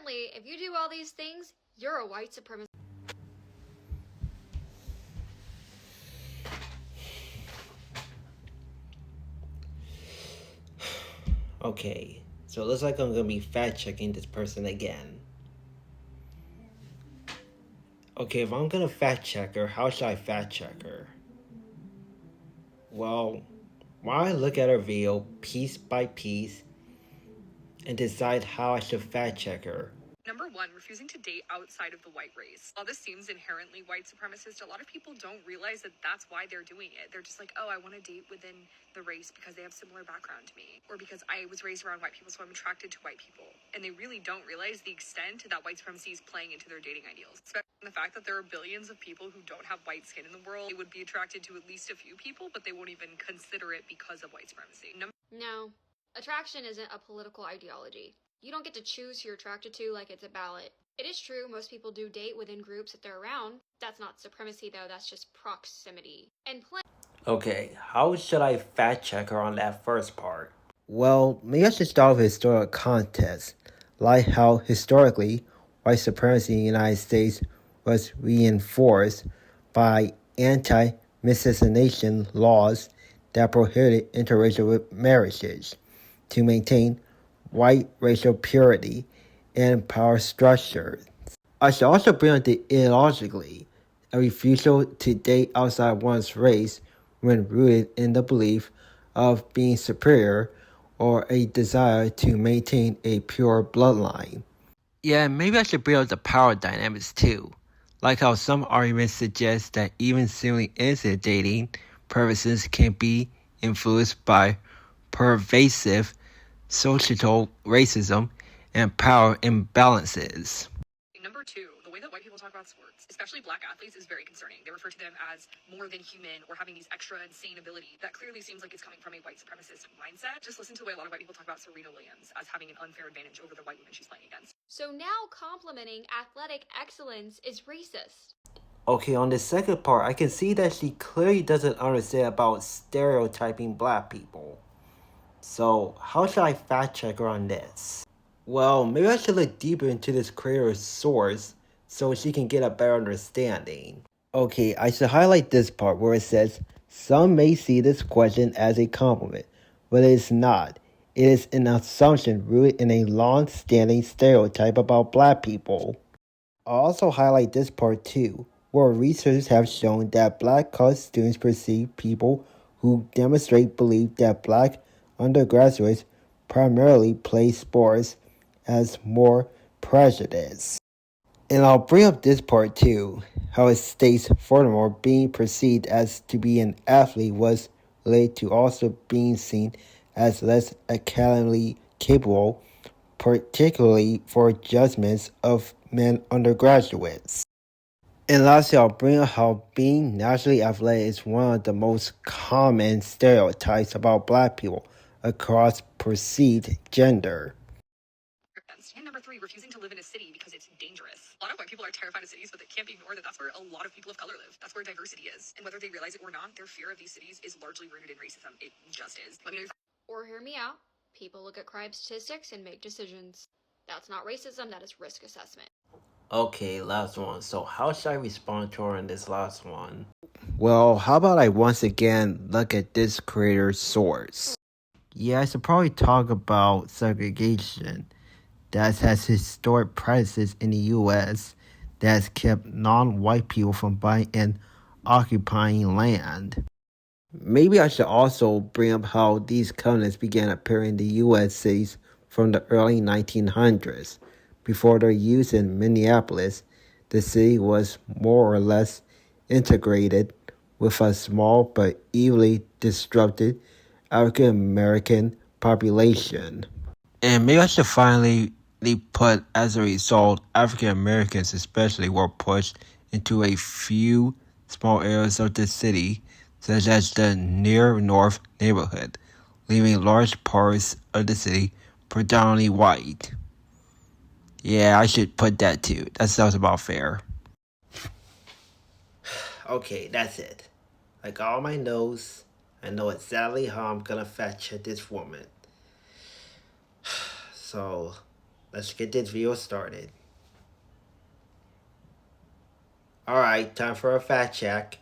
apparently, if you do all these things, you're a white supremacist. Okay, so it looks like I'm gonna be fact checking this person again. Okay, if I'm gonna fact check her, how should I fact check her? Well, while I look at her video piece by piece and decide how I should fact check her. Number one, refusing to date outside of the white race. While this seems inherently white supremacist, a lot of people don't realize that that's why they're doing it. They're just like, oh, I want to date within the race because they have similar background to me, or because I was raised around white people, so I'm attracted to white people. And they really don't realize the extent that white supremacy is playing into their dating ideals. Especially the fact that there are billions of people who don't have white skin in the world. They would be attracted to at least a few people, but they won't even consider it because of white supremacy. No, attraction isn't a political ideology. You don't get to choose who you're attracted to like it's a ballot. It is true, most people do date within groups that they're around. That's not supremacy though, that's just proximity. And Okay, how should I fact check her on that first part? Well, maybe I should start with historical context, like how historically white supremacy in the United States was reinforced by anti-miscegenation laws that prohibited interracial marriages to maintain white racial purity and power structure. I should also bring up the ideologically a refusal to date outside one's race when rooted in the belief of being superior or a desire to maintain a pure bloodline. Yeah, maybe I should bring up the power dynamics too, like how some arguments suggest that even seemingly innocent dating purposes can be influenced by pervasive societal racism and power imbalances. Number two, the way that white people talk about sports, especially black athletes, is very concerning. They refer to them as more than human or having these extra insane ability. That clearly seems like it's coming from a white supremacist mindset. Just listen to the way a lot of white people talk about Serena Williams as having an unfair advantage over the white women she's playing against. so now complimenting athletic excellence is racist. Okay, on the second part, I can see that she clearly doesn't understand about stereotyping black people. So, how should I fact check her on this? Well, maybe I should look deeper into this creator's source so she can get a better understanding. Okay, I should highlight this part where it says, some may see this question as a compliment, but it is not. It is an assumption rooted in a long-standing stereotype about black people. I'll also highlight this part too, where researchers have shown that black college students perceive people who demonstrate belief that black undergraduates primarily play sports as more prejudiced. And I'll bring up this part too, how it states furthermore being perceived as to be an athlete was related to also being seen as less academically capable, particularly for judgments of men undergraduates. And lastly, I'll bring up how being naturally athletic is one of the most common stereotypes about black people across perceived gender. And number three, refusing to live in a city because it's dangerous. A lot of white people are terrified of cities, but they can't be ignored that that's where a lot of people of color live. That's where diversity is. And whether they realize it or not, their fear of these cities is largely rooted in racism. It just is. Let me know. Or hear me out, people look at crime statistics and make decisions. That's not racism, that is risk assessment. Okay, last one. So how should I respond to her in this last one? Well, how about I once again look at this creator's source? Yeah, I should probably talk about segregation that has historic practices in the U.S. that has kept non-white people from buying and occupying land. Maybe I should also bring up how these covenants began appearing in the U.S. cities from the early 1900s. Before their use in Minneapolis, the city was more or less integrated with a small but evenly distributed African American population. And maybe I should finally put, as a result, African Americans especially were pushed into a few small areas of the city, such as the near north neighborhood, leaving large parts of the city predominantly white. Yeah, I should put that too. That sounds about fair. Okay, that's it. I got all my notes. I know exactly how I'm gonna fact check this woman. So, let's get this video started. Alright, time for a fact check.